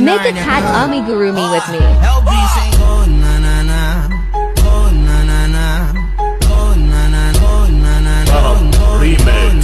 Make a cat amigurumi with me. Remix.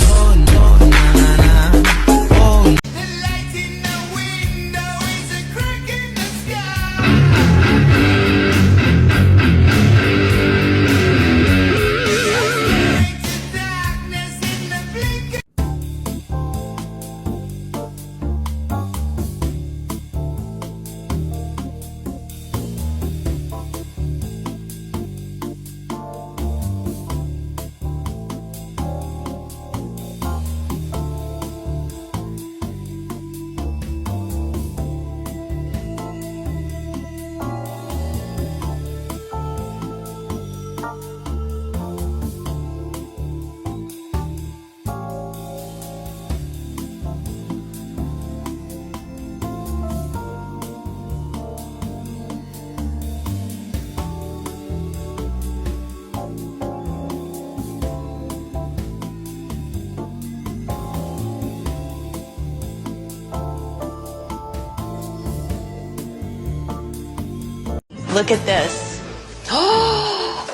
Look at this. Oh,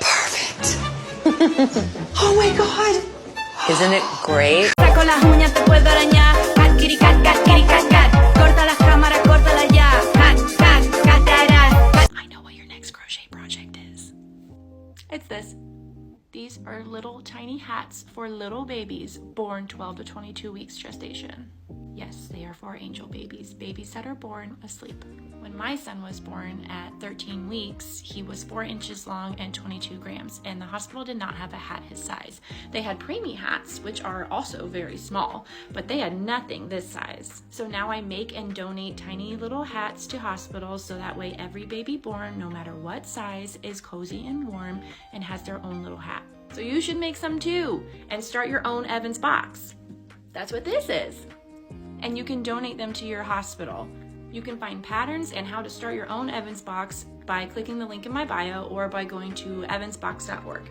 perfect. Oh my God. Isn't it great? I know what your next crochet project is. It's this. These are little tiny hats for little babies born 12 to 22 weeks gestation. Yes, they are for angel babies, babies that are born asleep. When my son was born at 13 weeks, he was 4 inches long and 22 grams, and the hospital did not have a hat his size. They had preemie hats, which are also very small, but they had nothing this size. So now I make and donate tiny little hats to hospitals so that way every baby born, no matter what size, is cozy and warm and has their own little hat. So you should make some too and start your own Evans box. That's what this is. And you can donate them to your hospital. You can find patterns and how to start your own Evans box by clicking the link in my bio or by going to evansbox.org.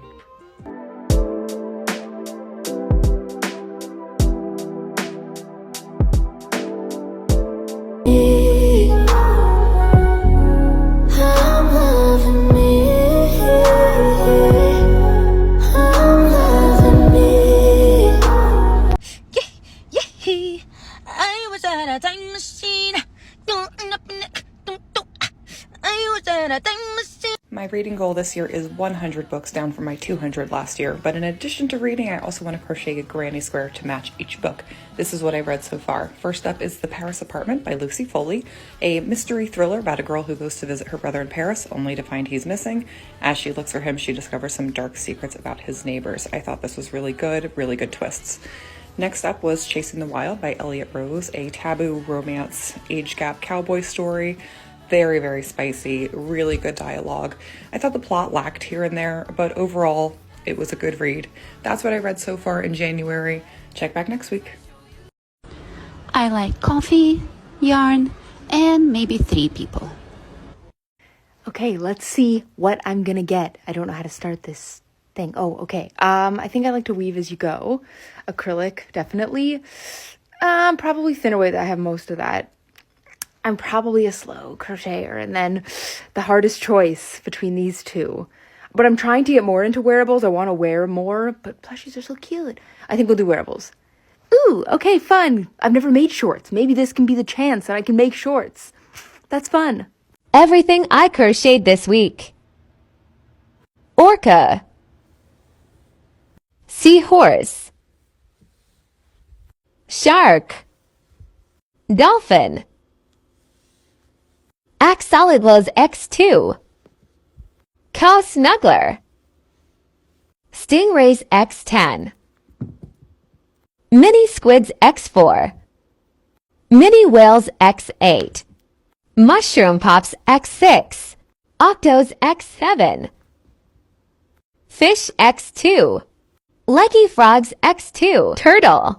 My reading goal this year is 100 books, down from my 200 last year, but in addition to reading, I also want to crochet a granny square to match each book. This is what I've read so far. First up is The Paris Apartment by Lucy Foley, a mystery thriller about a girl who goes to visit her brother in Paris, only to find he's missing. As she looks for him, she discovers some dark secrets about his neighbors. I thought this was really good twists. Next up was Chasing the Wild by Elliot Rose, a taboo romance age gap cowboy story. Very, very spicy, really good dialogue. I thought the plot lacked here and there, but overall, it was a good read. That's what I read so far in January. Check back next week. I like coffee, yarn, and maybe 3 people. Okay, let's see what I'm gonna get. I don't know how to start this thing. Oh, okay. I think I like to weave as you go. Acrylic, definitely. Probably thinner weight. I have most of that. I'm probably a slow crocheter, and then the hardest choice between these two. But I'm trying to get more into wearables. I want to wear more, but plushies are so cute. I think we'll do wearables. Ooh, okay, fun. I've never made shorts. Maybe this can be the chance that I can make shorts. That's fun. Everything I crocheted this week. Orca. Seahorse. Shark. Dolphin. Axolotls X2. Cow Snuggler. Stingrays X10. Mini Squids X4. Mini Whales X8. Mushroom Pops X6. Octos X7. Fish X2. Leggy Frogs X2. Turtle.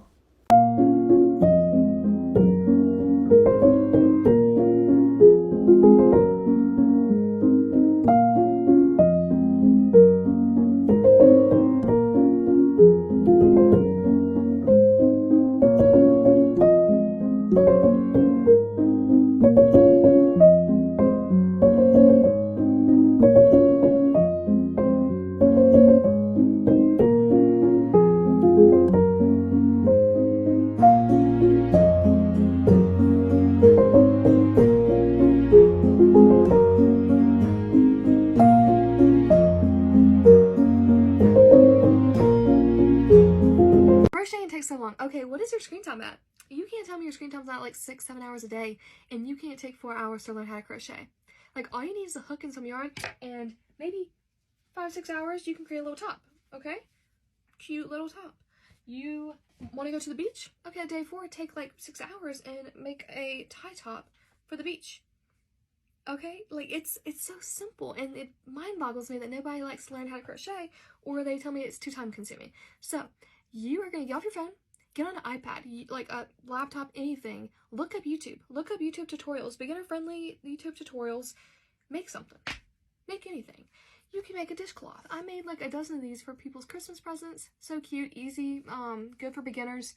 Crocheting takes so long. Okay, what is your screen time at? You can't tell me your screen time's not like 6-7 hours a day, and you can't take 4 hours to learn how to crochet. Like, all you need is a hook and some yarn, and maybe 5-6 hours, you can create a little top, okay? Cute little top. You want to go to the beach? Okay, day 4, take like 6 hours and make a tie top for the beach. Okay, like it's so simple, and it mind boggles me that nobody likes to learn how to crochet, or they tell me it's too time consuming. So you are going to get off your phone, get on an iPad, like a laptop, anything, look up YouTube tutorials, beginner friendly YouTube tutorials, make something, make anything. You can make a dishcloth. I made like a dozen of these for people's Christmas presents. So cute, easy, good for beginners.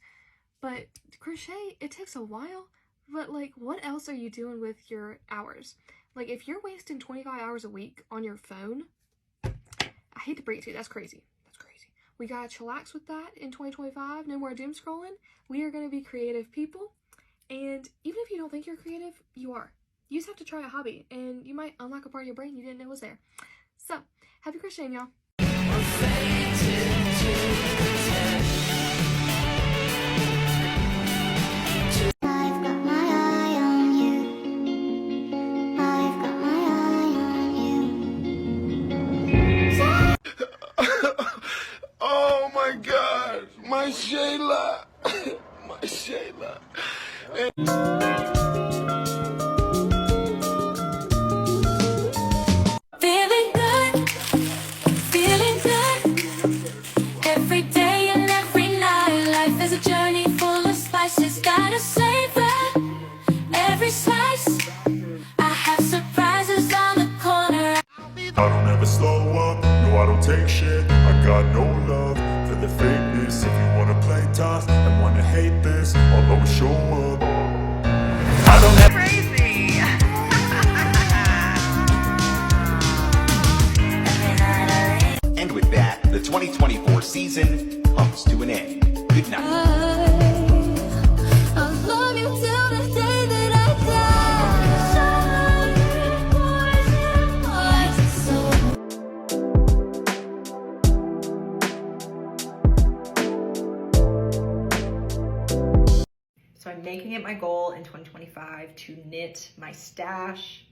But crochet, it takes a while. But like, what else are you doing with your hours? Like, if you're wasting 25 hours a week on your phone, I hate to break it to you, that's crazy. That's crazy. We gotta chillax with that in 2025. No more doom scrolling. We are gonna be creative people. And even if you don't think you're creative, you are. You just have to try a hobby, and you might unlock a part of your brain you didn't know was there. So, happy crocheting, y'all. Oh my God, my Shayla, my Shayla. Feeling good, feeling good. Every day and every night, life is a journey full of spices. Gotta savor every slice. I have surprises on the corner. I don't ever slow up, no I don't take shit. I got no love for the fakeness. If you wanna play tough and wanna hate this, I'll always show up. I don't ever Crazy. And with that, the 2024 season comes to an end. Good night. I'll love you till the day that I die. So I'm making it my goal in 2025 to knit my stash.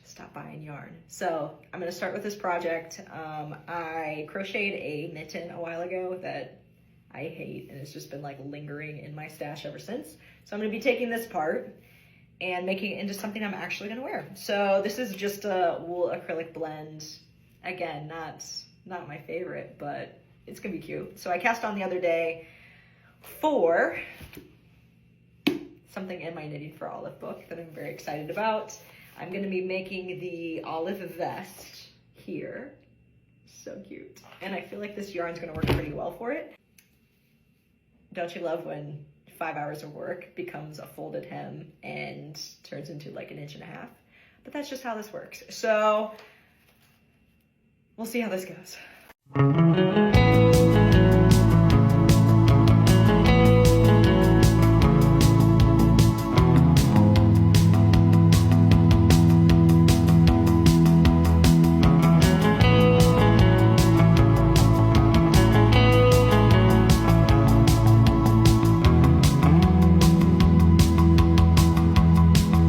Stop buying yarn. So I'm gonna start with this project. I crocheted a mitten a while ago that I hate, and it's just been like lingering in my stash ever since. So I'm gonna be taking this part and making it into something I'm actually gonna wear. So this is just a wool acrylic blend. Again, not my favorite, but it's gonna be cute. So I cast on the other day for something in my Knitting for Olive book that I'm very excited about. I'm gonna be making the olive vest here. So cute. And I feel like this yarn's gonna work pretty well for it. Don't you love when 5 hours of work becomes a folded hem and turns into like 1.5 inches? But that's just how this works. So we'll see how this goes.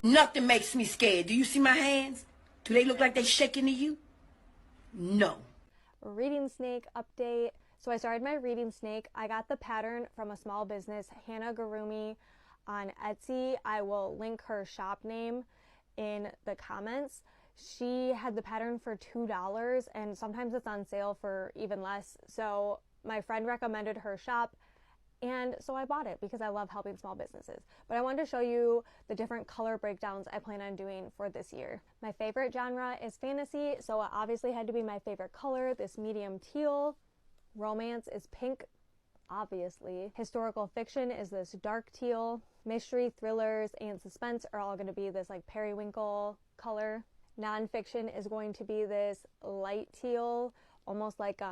Nothing makes me scared. Do you see my hands? Do they look like they shaking to you? No. Reading snake update. So I started my reading snake. I got the pattern from a small business, amigurumi, on Etsy. I will link her shop name in the comments. She had the pattern for $2, and sometimes it's on sale for even less. So my friend recommended her shop, and so I bought it because I love helping small businesses. But I wanted to show you the different color breakdowns I plan on doing for this year. My favorite genre is fantasy, so it obviously had to be my favorite color, this medium teal. Romance is pink, obviously. Historical fiction is this dark teal. Mystery, thrillers, and suspense are all going to be this like periwinkle color. Nonfiction is going to be this light teal, almost like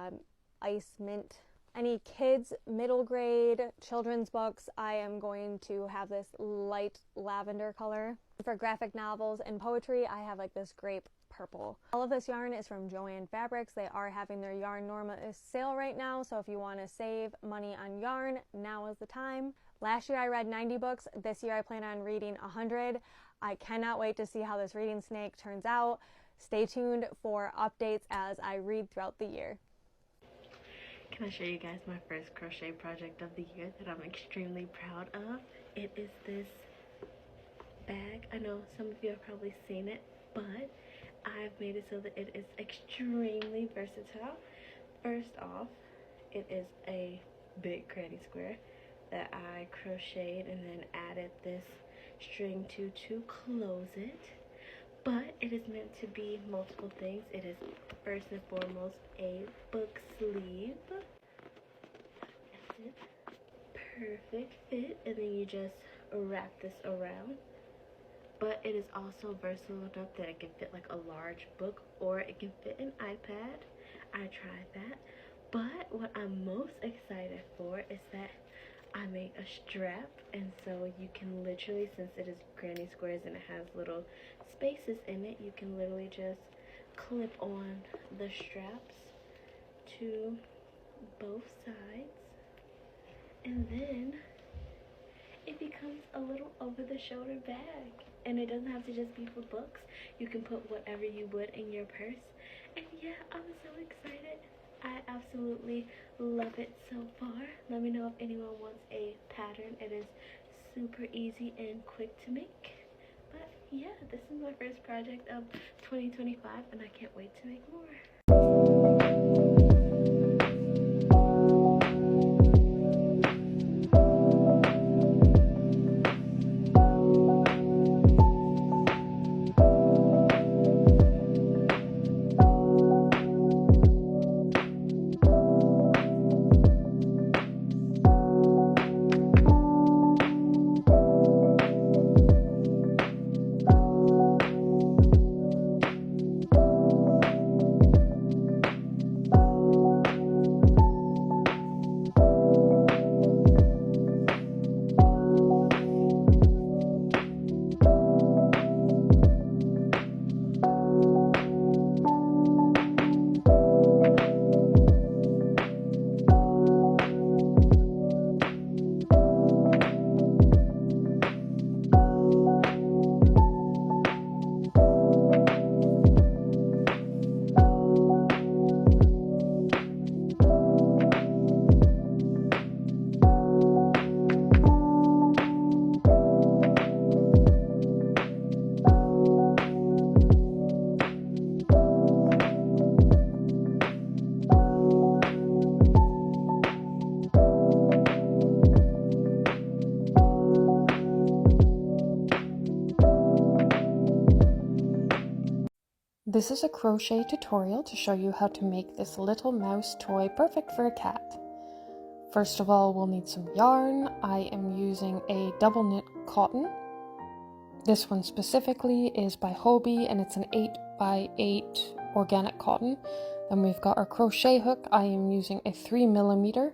ice mint. Any kids, middle grade, children's books, I am going to have this light lavender color. For graphic novels and poetry, I have like this grape purple. All of this yarn is from Joann Fabrics. They are having their Yarn Norma sale right now, so if you want to save money on yarn, now is the time. Last year I read 90 books. This year I plan on reading 100. I cannot wait to see how this reading snake turns out. Stay tuned for updates as I read throughout the year. Can I show you guys my first crochet project of the year that I'm extremely proud of? It is this bag. I know some of you have probably seen it, but I've made it so that it is extremely versatile. First off, it is a big granny square that I crocheted and then added this string to close it. But it is meant to be multiple things. It is first and foremost a book sleeve. That's it. Perfect fit. And then you just wrap this around. But it is also versatile enough that it can fit like a large book or it can fit an iPad. I tried that. But what I'm most excited for is that I made a strap, and so you can literally, since it is granny squares and it has little spaces in it, you can literally just clip on the straps to both sides, and then it becomes a little over-the-shoulder bag. And it doesn't have to just be for books. You can put whatever you would in your purse. And yeah, I'm so excited. I absolutely love it so far. Let me know if anyone wants a pattern. It is super easy and quick to make. But yeah, this is my first project of 2025 and I can't wait to make more. This is a crochet tutorial to show you how to make this little mouse toy perfect for a cat. First of all, we'll need some yarn. I am using a double knit cotton. This one specifically is by Hobbii and it's an 8x8 organic cotton. Then we've got our crochet hook. I am using a 3mm.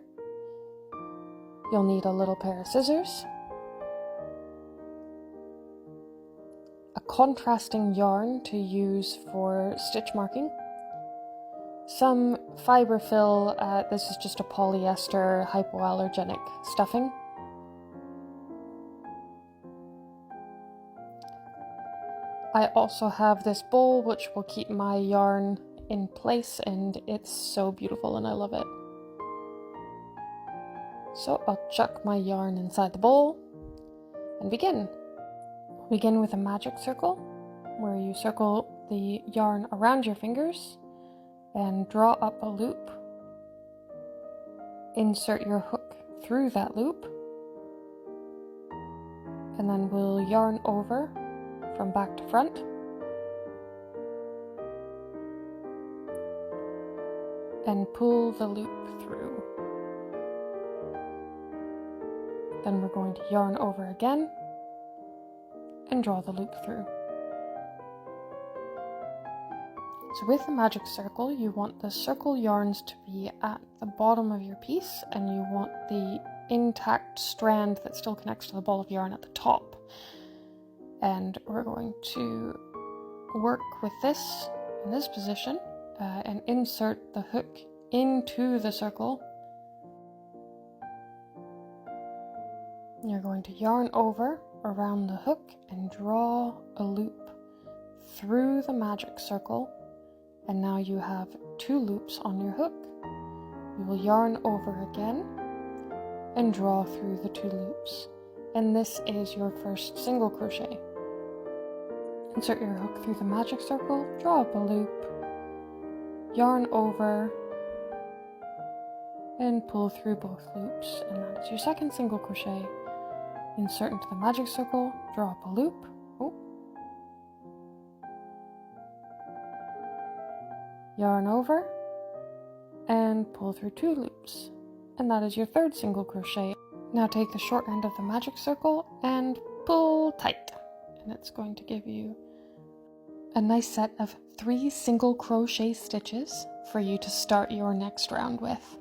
You'll need a little pair of scissors, a contrasting yarn to use for stitch marking, some fiber fill, this is just a polyester hypoallergenic stuffing, I also have this bowl which will keep my yarn in place and it's so beautiful and I love it. So I'll chuck my yarn inside the bowl and begin. Begin with a magic circle, where you circle the yarn around your fingers and draw up a loop. Insert your hook through that loop, and then we'll yarn over from back to front. And pull the loop through. Then we're going to yarn over again and draw the loop through. So with the magic circle, you want the circle yarns to be at the bottom of your piece and you want the intact strand that still connects to the ball of yarn at the top. And we're going to work with this in this position and insert the hook into the circle. You're going to yarn over around the hook and draw a loop through the magic circle, and now you have 2 loops on your hook. You will yarn over again and draw through the 2 loops, and this is your first single crochet. Insert your hook through the magic circle, draw up a loop, yarn over, and pull through both loops, and that is your second single crochet. Insert into the magic circle, draw up a loop, yarn over, and pull through 2 loops, and that is your third single crochet. Now take the short end of the magic circle and pull tight, and it's going to give you a nice set of 3 single crochet stitches for you to start your next round with.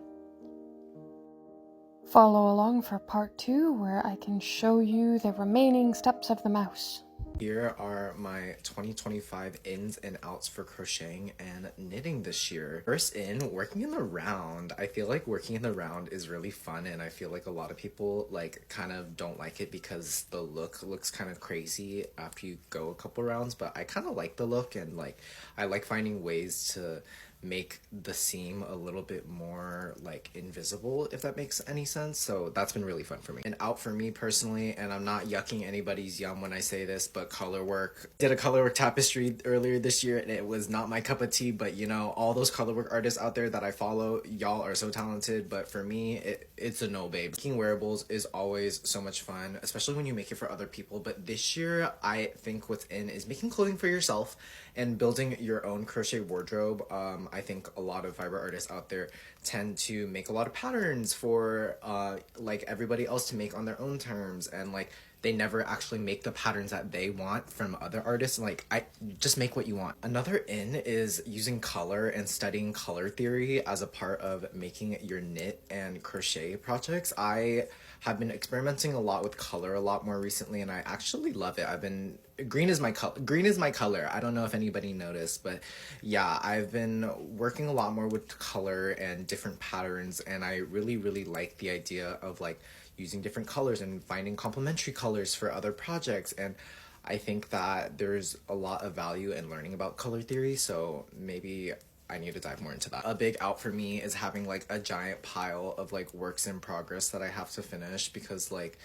Follow along for part 2, where I can show you the remaining steps of the mouse. Here are my 2025 ins and outs for crocheting and knitting this year. First in, working in the round. I feel like working in the round is really fun, and I feel like a lot of people like kind of don't like it because the look looks kind of crazy after you go a couple rounds, but I kind of like the look, and like I like finding ways to make the seam a little bit more like invisible, if that makes any sense. So that's been really fun for me. And out for me personally, and I'm not yucking anybody's yum when I say this, but color work. Did a color work tapestry earlier this year, and it was not my cup of tea, but you know, all those color work artists out there that I follow, y'all are so talented, but for me it's a no, babe. Making wearables is always so much fun, especially when you make it for other people, but this year I think what's in is making clothing for yourself and building your own crochet wardrobe. I think a lot of fiber artists out there tend to make a lot of patterns for like everybody else to make on their own terms, and like they never actually make the patterns that they want from other artists. Like, I just make what you want. Another in is using color and studying color theory as a part of making your knit and crochet projects. I have been experimenting a lot with color a lot more recently, and I actually love it. Green is my color. I don't know if anybody noticed, but yeah, I've been working a lot more with color and different patterns, and I really like the idea of like using different colors and finding complementary colors for other projects. And I think that there's a lot of value in learning about color theory, so maybe I need to dive more into that. A big out for me is having like a giant pile of like works in progress that I have to finish, because like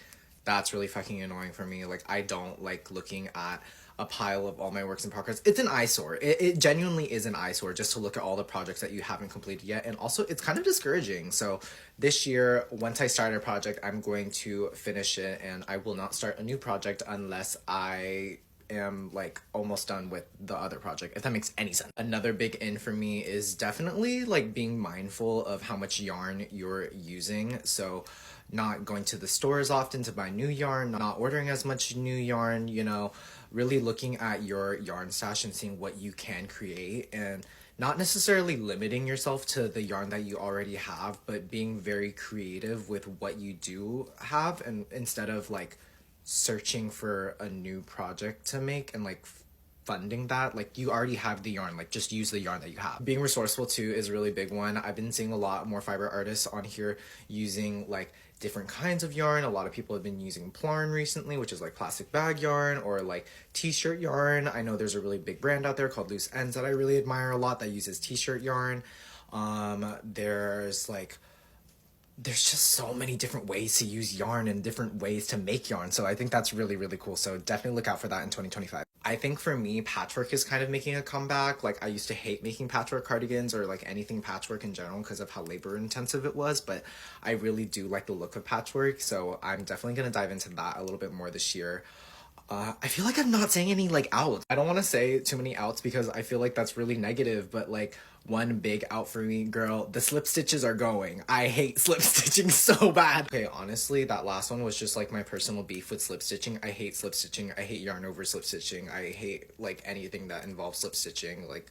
that's really fucking annoying for me. Like, I don't like looking at a pile of all my works in progress. It's an eyesore. It genuinely is an eyesore just to look at all the projects that you haven't completed yet. And also it's kind of discouraging. So this year, once I start a project, I'm going to finish it, and I will not start a new project unless I am like almost done with the other project, if that makes any sense. Another big in for me is definitely like being mindful of how much yarn you're using. So not going to the store as often to buy new yarn, not ordering as much new yarn, you know, really looking at your yarn stash and seeing what you can create, and not necessarily limiting yourself to the yarn that you already have, but being very creative with what you do have, and instead of like searching for a new project to make and like funding that, like you already have the yarn, like just use the yarn that you have. Being resourceful too is a really big one. I've been seeing a lot more fiber artists on here using like different kinds of yarn. A lot of people have been using plarn recently, which is like plastic bag yarn, or like t-shirt yarn. I know there's a really big brand out there called Loose Ends that I really admire a lot that uses t-shirt yarn. There's just so many different ways to use yarn and different ways to make yarn. So I think that's really cool. So definitely look out for that in 2025. I think for me, patchwork is kind of making a comeback. Like, I used to hate making patchwork cardigans or like anything patchwork in general because of how labor intensive it was, but I really do like the look of patchwork. So I'm definitely going to dive into that a little bit more this year. I feel like I'm not saying any like outs. I don't want to say too many outs because I feel like that's really negative, but like one big out for me, girl, the slip stitches are going. I hate slip stitching so bad. Okay, honestly, that last one was just like my personal beef with slip stitching. I hate slip stitching. I hate yarn over slip stitching. I hate like anything that involves slip stitching. Like,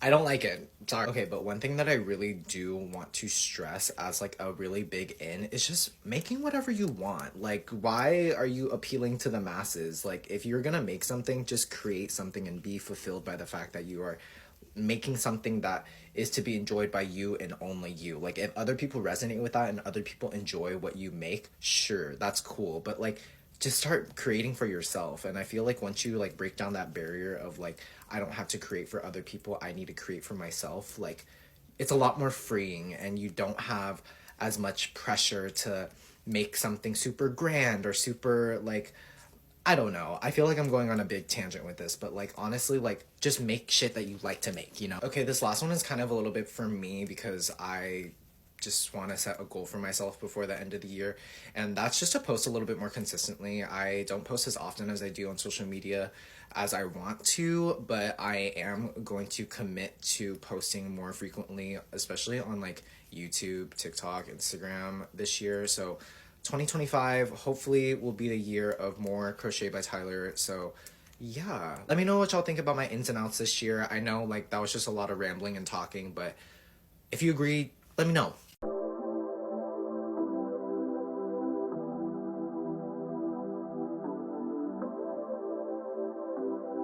I don't like it. Sorry. Okay, but one thing that I really do want to stress as like a really big in is just making whatever you want. Like, why are you appealing to the masses? Like, if you're gonna make something, just create something and be fulfilled by the fact that you are making something that is to be enjoyed by you and only you. Like, if other people resonate with that and other people enjoy what you make, sure, that's cool. But like, just start creating for yourself. And I feel like once you like break down that barrier of like, I don't have to create for other people, I need to create for myself, like, it's a lot more freeing, and you don't have as much pressure to make something super grand or super like, I don't know. I feel like I'm going on a big tangent with this, but like, honestly, like, just make shit that you like to make, you know? Okay, this last one is kind of a little bit for me because I just want to set a goal for myself before the end of the year, and that's just to post a little bit more consistently. I don't post as often as I do on social media as I want to, but I am going to commit to posting more frequently, especially on like YouTube, TikTok, Instagram this year. So 2025 hopefully will be the year of more Crochet by Tyler. So yeah, let me know what y'all think about my ins and outs this year. I know like that was just a lot of rambling and talking, but if you agree, let me know.